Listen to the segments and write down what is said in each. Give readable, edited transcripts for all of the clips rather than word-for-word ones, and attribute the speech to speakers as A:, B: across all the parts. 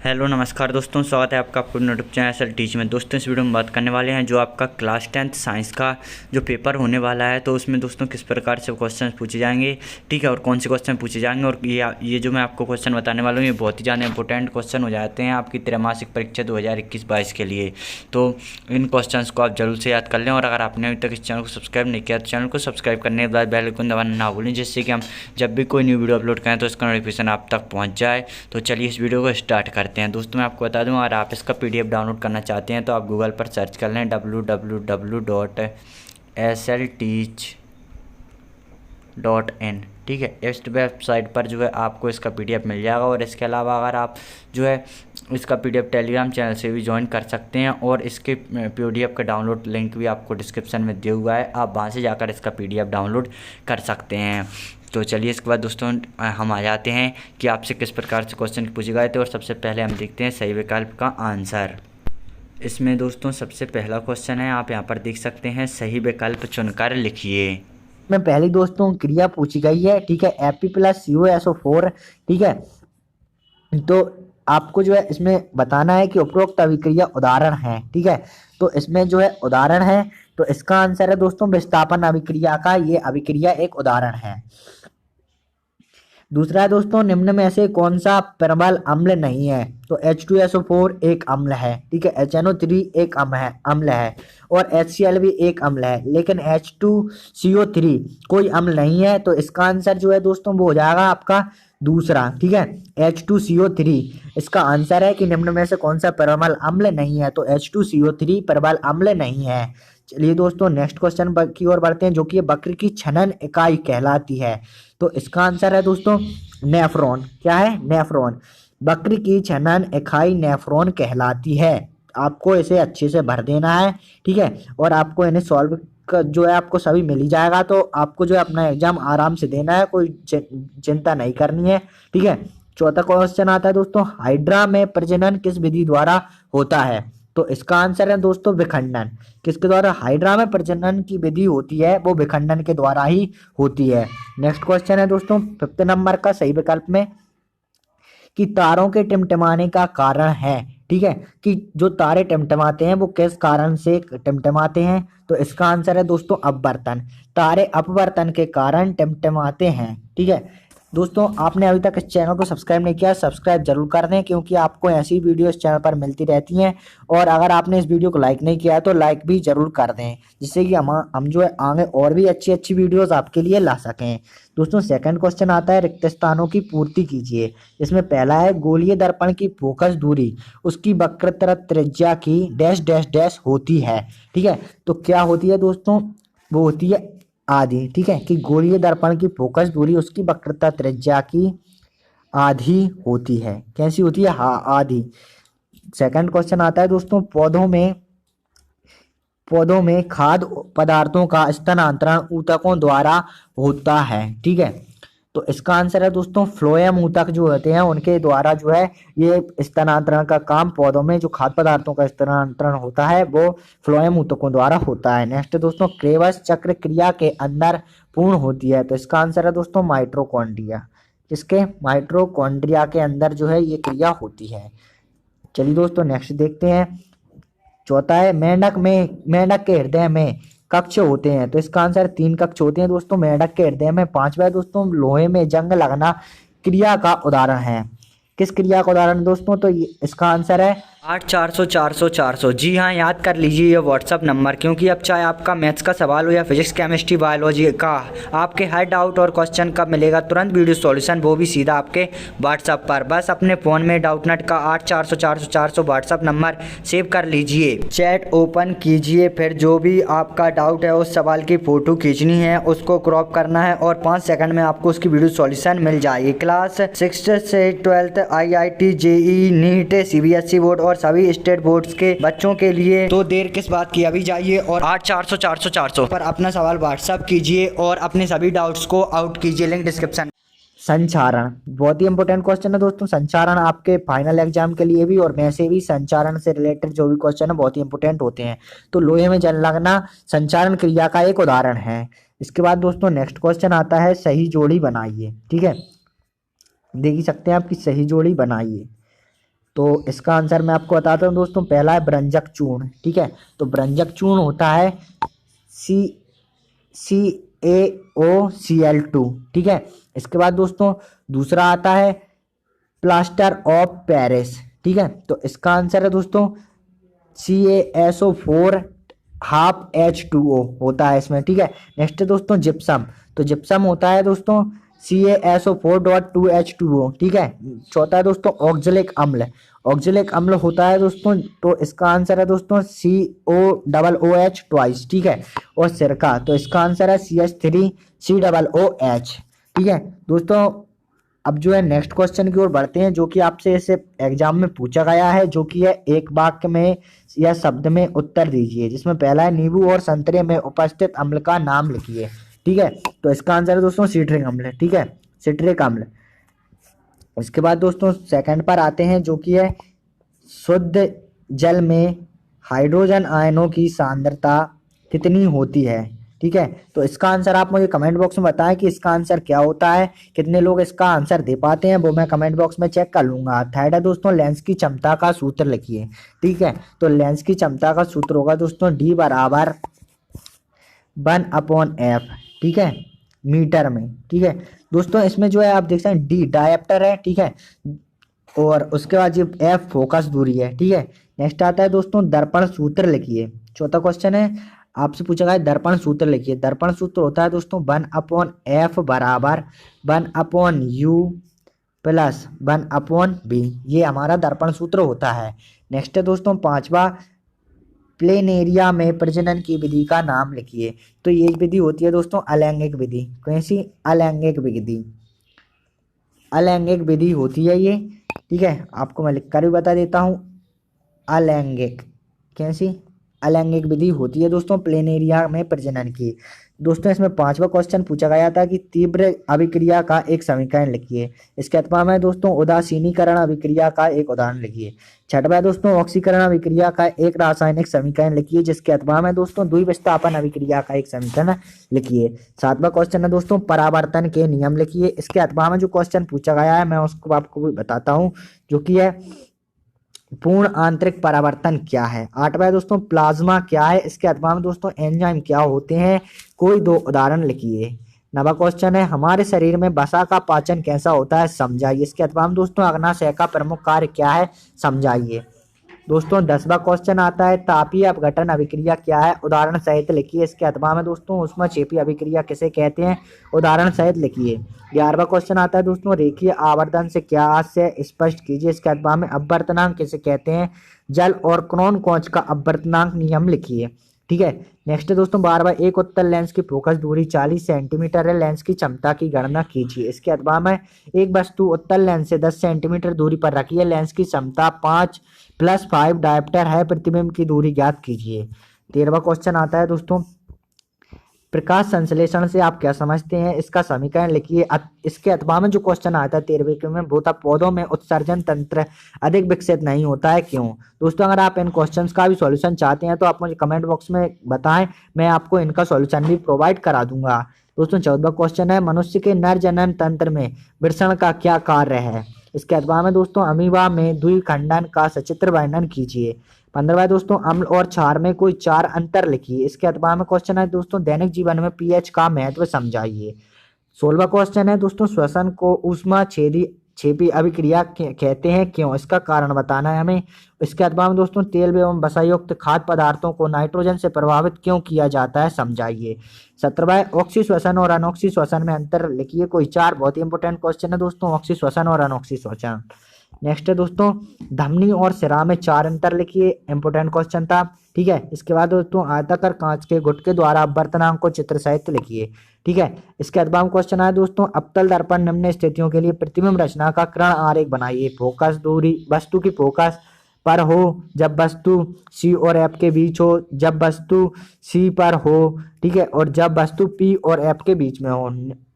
A: Hello नमस्कार दोस्तों, स्वागत है आपका अपने यूट्यूब चैनल एसएल टीच में। दोस्तों इस वीडियो में बात करने वाले हैं जो आपका क्लास 10th साइंस का जो पेपर होने वाला है, तो उसमें दोस्तों किस प्रकार से क्वेश्चन पूछे जाएंगे, ठीक है, और कौन से क्वेश्चन पूछे जाएंगे। और ये जो मैं आपको क्वेश्चन बताने वाला हूँ ये बहुत ही ज़्यादा इंपॉर्टेंट क्वेश्चन हो जाते हैं आपकी त्रैमासिक परीक्षा 2021-22 के लिए। तो इन क्वेश्चन को आप जरूर से याद कर लें। और अगर आपने अभी तक इस चैनल को सब्सक्राइब नहीं किया तो चैनल को सब्सक्राइब करने के बाद बेल आइकन दबाना ना भूलें, जिससे कि हम जब भी कोई न्यू वीडियो अपलोड करें तो इसका नोटिफिकेशन आप तक पहुँच जाए। तो चलिए इस वीडियो को स्टार्ट करते हैं। दोस्तों मैं आपको बता दूं, अगर आप इसका पीडीएफ डाउनलोड करना चाहते हैं तो आप गूगल पर सर्च कर लें www.slteach.in, ठीक है। इस वेबसाइट पर जो है आपको इसका पीडीएफ मिल जाएगा। और इसके अलावा अगर आप जो है इसका पीडीएफ टेलीग्राम चैनल से भी ज्वाइन कर सकते हैं, और इसके पीडीएफ का डाउनलोड लिंक भी आपको डिस्क्रिप्शन में दिया हुआ है, आप वहाँ से जाकर इसका पीडीएफ डाउनलोड कर सकते हैं। तो चलिए इसके बाद दोस्तों हम आ जाते हैं कि आपसे किस प्रकार से क्वेश्चन पूछे गए थे। और सबसे पहले हम देखते हैं सही विकल्प का आंसर। इसमें दोस्तों सबसे पहला क्वेश्चन है, आप यहाँ पर देख सकते हैं, सही विकल्प चुनकर लिखिए।
B: में पहली दोस्तों क्रिया पूछी गई है, ठीक है, Fe+CuSO4, ठीक है। तो आपको जो है इसमें बताना है कि उपरोक्त अभिक्रिया उदाहरण है, ठीक है। तो इसमें जो है उदाहरण है, तो इसका आंसर है दोस्तों विस्थापन अभिक्रिया का ये अभिक्रिया एक उदाहरण है। दूसरा है दोस्तों, निम्न में से कौन सा प्रबल अम्ल नहीं है। तो H2SO4 एक अम्ल है, ठीक है, HNO3 एक अम्ल है और HCl भी एक अम्ल है, लेकिन H2CO3 कोई अम्ल नहीं है। तो इसका आंसर जो है दोस्तों वो हो जाएगा आपका दूसरा, ठीक है, H2CO3 इसका आंसर है कि निम्न में से कौन सा प्रबल अम्ल नहीं है। तो H2CO3 प्रबल अम्ल नहीं है। चलिए दोस्तों नेक्स्ट क्वेश्चन की ओर बढ़ते हैं, जो कि वक्र की छनन इकाई कहलाती है। तो इसका आंसर है दोस्तों नेफ्रॉन। क्या है? नेफ्रॉन। वक्र की छनन इकाई नेफ्रॉन कहलाती है। आपको इसे अच्छे से भर देना है, ठीक है, और आपको इन्हें सॉल्व जो है आपको सभी मिल ही जाएगा। तो आपको जो है अपना एग्जाम आराम से देना है, कोई चिंता नहीं करनी है, ठीक है। चौथा क्वेश्चन आता है दोस्तों, हाइड्रा में प्रजनन किस विधि द्वारा होता है। तो इसका आंसर है दोस्तों विखंडन। किसके द्वारा? हाइड्रा में प्रजनन की विधि होती है वो विखंडन के द्वारा ही होती है। नेक्स्ट क्वेश्चन है दोस्तों 5th नंबर का सही विकल्प में, कि तारों के टिमटिमाने का कारण है, ठीक है, कि जो तारे टिमटिमाते हैं वो किस कारण से टिमटिमाते हैं। तो इसका आंसर है दोस्तों अपवर्तन। तारे अपवर्तन के कारण टिमटिमाते हैं, ठीक है। दोस्तों आपने अभी तक इस चैनल को सब्सक्राइब नहीं किया, सब्सक्राइब जरूर कर दें, क्योंकि आपको ऐसी वीडियो इस चैनल पर मिलती रहती हैं। और अगर आपने इस वीडियो को लाइक नहीं किया है तो लाइक भी जरूर कर दें, जिससे कि हम जो है आगे और भी अच्छी अच्छी वीडियोस आपके लिए ला सकें। दोस्तों सेकंड क्वेश्चन आता है, रिक्त स्थानों की पूर्ति कीजिए। इसमें पहला है, गोलीय दर्पण की फोकस दूरी उसकी वक्रता त्रिज्या की डैश डैश डैश होती है, ठीक है। तो क्या होती है दोस्तों? वो होती है आधी, ठीक है, कि गोलीय दर्पण की फोकस दूरी उसकी वक्रता त्रिज्या की आधी होती है। कैसी होती है? हाँ, आधी। सेकंड क्वेश्चन आता है दोस्तों, पौधों में खाद्य पदार्थों का स्थानांतरण ऊतकों द्वारा होता है, ठीक है। तो इसका आंसर है दोस्तों फ्लोएम ऊतक जो होते हैं उनके द्वारा जो है ये स्थानांतरण का काम, पौधों में जो खाद्य पदार्थों का स्थानांतरण होता है वो फ्लोएम ऊतकों द्वारा होता है। नेक्स्ट दोस्तों, क्रेबस चक्र क्रिया के अंदर पूर्ण होती है। तो इसका आंसर है दोस्तों माइटोकॉन्ड्रिया। किसके? माइटोकॉन्ड्रिया के अंदर जो है ये क्रिया होती है। चलिए दोस्तों नेक्स्ट देखते हैं। चौथा है, मेंढक के हृदय में कक्ष होते हैं। तो इसका आंसर 3 कक्ष होते हैं दोस्तों मेंढक के हृदय में। पांचवा है दोस्तों, लोहे में जंग लगना क्रिया का उदाहरण है। किस क्रिया का उदाहरण दोस्तों? तो इसका आंसर है
A: 8400 जी हाँ, याद कर लीजिए ये व्हाट्सअप नंबर, क्योंकि अब चाहे आपका मैथ्स का सवाल हो या फिजिक्स केमिस्ट्री बायोलॉजी का, आपके हर डाउट और क्वेश्चन का मिलेगा तुरंत वीडियो सॉल्यूशन, वो भी सीधा आपके व्हाट्सअप पर। बस अपने फ़ोन में डाउटनेट का 8400 व्हाट्सअप नंबर सेव कर लीजिए, चैट ओपन कीजिए, फिर जो भी आपका डाउट है उस सवाल की फ़ोटो खींचनी है, उसको क्रॉप करना है और 5 सेकंड में आपको उसकी वीडियो सॉल्यूशन मिल जाएगी। क्लास 6 से 12 IIT JEE NEET CBSE board और सभी स्टेट बोर्ड्स के बच्चों के लिए तो देर किस बात की, अभी जाइए और 8400 पर अपना सवाल व्हाट्सअप कीजिए और अपने सभी डाउट्स को आउट कीजिए, लिंक डिस्क्रिप्शन।
B: संचारण बहुत ही इंपॉर्टेंट क्वेश्चन है दोस्तों। संचारण आपके फाइनल एग्जाम के लिए भी और वैसे भी संचारण से रिलेटेड जो भी क्वेश्चन है बहुत ही इंपॉर्टेंट होते हैं। तो लोहे में जंग लगना संचारण क्रिया का एक उदाहरण है। इसके बाद दोस्तों नेक्स्ट क्वेश्चन आता है, सही जोड़ी बनाइए, ठीक है। देख ही सकते हैं आप कि सही जोड़ी बनाइए। तो इसका आंसर मैं आपको बताता हूँ दोस्तों। पहला है ब्रंजक चूर्ण, ठीक है। तो ब्रंजक चूर्ण होता है सी CaOCl2, ठीक है। इसके बाद दोस्तों दूसरा आता है प्लास्टर ऑफ पेरिस, ठीक है। तो इसका आंसर है दोस्तों CaSO4 ½ H2O होता है इसमें, ठीक है। नेक्स्ट है दोस्तों जिप्सम। तो जिप्सम होता है दोस्तों CaSO4.2H2O, ठीक है। चौथा है दोस्तों ऑक्जेलिक अम्ल। ऑक्जेलिक अम्ल होता है दोस्तों, तो इसका आंसर है दोस्तों COOH ट्वाइस, ठीक है। और सिरका, तो इसका आंसर है CH3COOH, ठीक है दोस्तों। अब जो है नेक्स्ट क्वेश्चन की ओर बढ़ते हैं, जो कि आपसे इसे एग्जाम में पूछा गया है, जो कि है एक वाक्य में या शब्द में उत्तर दीजिए, जिसमें पहला है नींबू और संतरे में उपस्थित अम्ल का नाम लिखिए, ठीक है। तो इसका आंसर है दोस्तों सिट्रिक अम्ल, ठीक है, सिट्रिक अम्ल। इसके बाद दोस्तों सेकंड पर आते हैं, जो कि है शुद्ध जल में हाइड्रोजन आयनों की सांद्रता कितनी होती है, ठीक है। तो इसका आंसर आप मुझे कमेंट बॉक्स में बताएं कि इसका आंसर क्या होता है। कितने लोग इसका आंसर दे पाते हैं वो मैं कमेंट बॉक्स में चेक कर लूंगा। थर्ड है दोस्तों लेंस की क्षमता का सूत्र लिखिए, ठीक है। तो लेंस की क्षमता का सूत्र होगा दोस्तों D बराबर 1/F, ठीक है, मीटर में, ठीक है दोस्तों। इसमें जो है आप देख सकते हैं D डायप्टर है, ठीक है, और उसके बाद जो F फोकस दूरी है, ठीक है। नेक्स्ट आता है दोस्तों दर्पण सूत्र लिखिए। चौथा क्वेश्चन है आपसे पूछा गया है दर्पण सूत्र लिखिए। दर्पण सूत्र होता है दोस्तों 1/F बराबर 1/U प्लस 1/B, ये हमारा दर्पण सूत्र होता है। नेक्स्ट है दोस्तों पांचवा प्लेनेरिया में प्रजनन की विधि का नाम लिखिए। तो ये विधि होती है दोस्तों अलैंगिक विधि। कैसी? अलैंगिक विधि, अलैंगिक विधि होती है ये, ठीक है। आपको मैं लिखकर भी बता देता हूँ, अलैंगिक, कैसी अलैंगिक विधि होती है दोस्तों प्लेनेरिया में प्रजनन की। दोस्तों इसमें पांचवा क्वेश्चन पूछा गया था कि तीव्र अभिक्रिया का एक समीकरण लिखिए। इसके अथवा में दोस्तों उदासीनीकरण अभिक्रिया का एक उदाहरण लिखिए। छठवा है दोस्तों ऑक्सीकरण अभिक्रिया का एक रासायनिक समीकरण लिखिए, जिसके अथवा में दोस्तों द्विविस्थापन अभिक्रिया का एक समीकरण लिखिए। सातवां क्वेश्चन है दोस्तों परावर्तन के नियम लिखिए। इसके अथवा में जो क्वेश्चन पूछा गया है मैं उसको आपको भी बताता हूँ, जो कि है पूर्ण आंतरिक परावर्तन क्या है। आठवां है दोस्तों प्लाज्मा क्या है। इसके अथवा में दोस्तों एंजाइम क्या होते हैं, कोई दो उदाहरण लिखिए। नवा क्वेश्चन है हमारे शरीर में वसा का पाचन कैसा होता है, समझाइए। इसके अथवा में दोस्तों अग्नाशय का प्रमुख कार्य क्या है, समझाइए। दोस्तों 10वां क्वेश्चन आता है तापीय अपघटन अभिक्रिया क्या है, उदाहरण सहित लिखिए। इसके अथवा में दोस्तों ऊष्माक्षेपी अभिक्रिया किसे कहते हैं, उदाहरण सहित लिखिए। 11वां क्वेश्चन आता है दोस्तों रेखीय आवर्धन से क्या आशय, स्पष्ट कीजिए। इसके अथवा में अपवर्तनांक किसे कहते हैं, जल और क्रोन कौच का अपवर्तनांक नियम लिखिए, ठीक है। नेक्स्ट है दोस्तों 12वां एक उत्तल लेंस की फोकस दूरी 40 सेंटीमीटर है, लेंस की क्षमता की गणना कीजिए। इसके अथवा में एक वस्तु उत्तल लेंस से 10 सेंटीमीटर दूरी पर रखिए, लेंस की क्षमता 5+5 डायप्टर है, प्रतिबिंब की दूरी ज्ञात कीजिए। 13वां क्वेश्चन आता है दोस्तों प्रकाश संश्लेषण से आप क्या समझते हैं, इसका समीकरण लिखिए। इसके अथवा में जो क्वेश्चन आता है 13वें में वो था पौधों में उत्सर्जन तंत्र अधिक विकसित नहीं होता है, क्यों। दोस्तों अगर आप इन क्वेश्चंस का भी सॉल्यूशन चाहते हैं तो आप मुझे कमेंट बॉक्स में बताएं, मैं आपको इनका सॉल्यूशन भी प्रोवाइड करा दूंगा। दोस्तों 14वां क्वेश्चन है मनुष्य के नर जनन तंत्र में वृषण का क्या कार्य है। इसके अथवा में दोस्तों अमीबा में द्विखंडन का सचित्र वर्णन कीजिए। 15वां दोस्तों अम्ल और क्षार में कोई 4 अंतर लिखिए। इसके अथवा में क्वेश्चन है दोस्तों दैनिक जीवन में पीएच का महत्व समझाइए। 16वां क्वेश्चन है दोस्तों श्वसन को ऊष्मा छेपी अभिक्रिया कहते हैं, क्यों, इसका कारण बताना है हमें। इसके अथवा में दोस्तों तेल एवं वसायुक्त खाद्य पदार्थों को नाइट्रोजन से प्रभावित क्यों किया जाता है, समझाइए। 17वां ऑक्सी श्वसन और अनोक्सी श्वसन में अंतर लिखिए। कोई 4 बहुत ही इंपोर्टेंट क्वेश्चन है दोस्तों ऑक्सी श्वसन और अनोक्सी श्वसन। नेक्स्ट है दोस्तों धमनी और सिरा में 4 अंतर लिखिए, इंपोर्टेंट क्वेश्चन था, ठीक है। इसके बाद दोस्तों आयताकार कांच के गुटके द्वारा अपवर्तनांक को चित्र सहित लिखिए, ठीक है। इसके अथवा में क्वेश्चन आया दोस्तों अवतल दर्पण निम्न स्थितियों के लिए प्रतिबिंब रचना का किरण आरेख बनाइए। फोकस दूरी वस्तु की फोकस पर हो, जब वस्तु C और F के बीच हो, जब वस्तु C पर हो, ठीक है, और जब वस्तु P और F के बीच में हो।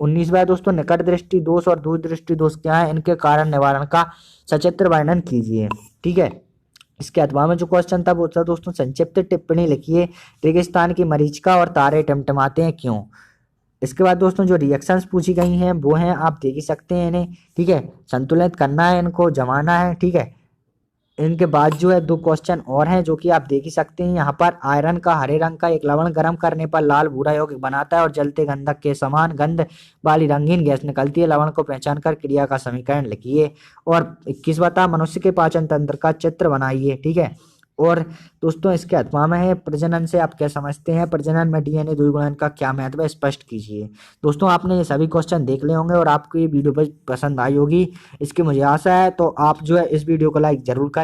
B: 19वां दोस्तों निकट दृष्टि दोष और दूर दृष्टि दोष क्या है, इनके कारण निवारण का सचित्र वर्णन कीजिए, ठीक है। इसके अथवा में जो क्वेश्चन था वो था दोस्तों संक्षिप्त टिप्पणी लिखिए। रेगिस्तान की मरीचिका और तारे टिमटिमाते हैं, क्यों। इसके बाद दोस्तों जो रिएक्शंस पूछी गई हैं वो हैं आप देख ही सकते हैं इन्हें, ठीक है। संतुलित करना है, इनको जमाना है, ठीक है। इनके बाद जो है 2 क्वेश्चन और हैं जो कि आप देख ही सकते हैं यहाँ पर। आयरन का हरे रंग का एक लवण गर्म करने पर लाल भूरा यौगिक बनाता है और जलते गंधक के समान गंध वाली रंगीन गैस निकलती है। लवण को पहचान कर क्रिया का समीकरण लिखिए। और 21 बता मनुष्य के पाचन तंत्र का चित्र बनाइए। ठीक है। और दोस्तों इसके अथवा में है प्रजनन से आप क्या समझते हैं, प्रजनन में डीएनए द्विगुणन का क्या महत्व है, स्पष्ट कीजिए। दोस्तों आपने ये सभी क्वेश्चन देख लिए होंगे और आपको ये वीडियो पसंद आई होगी, इसकी मुझे आशा है। तो आप जो है इस वीडियो को लाइक जरूर करें।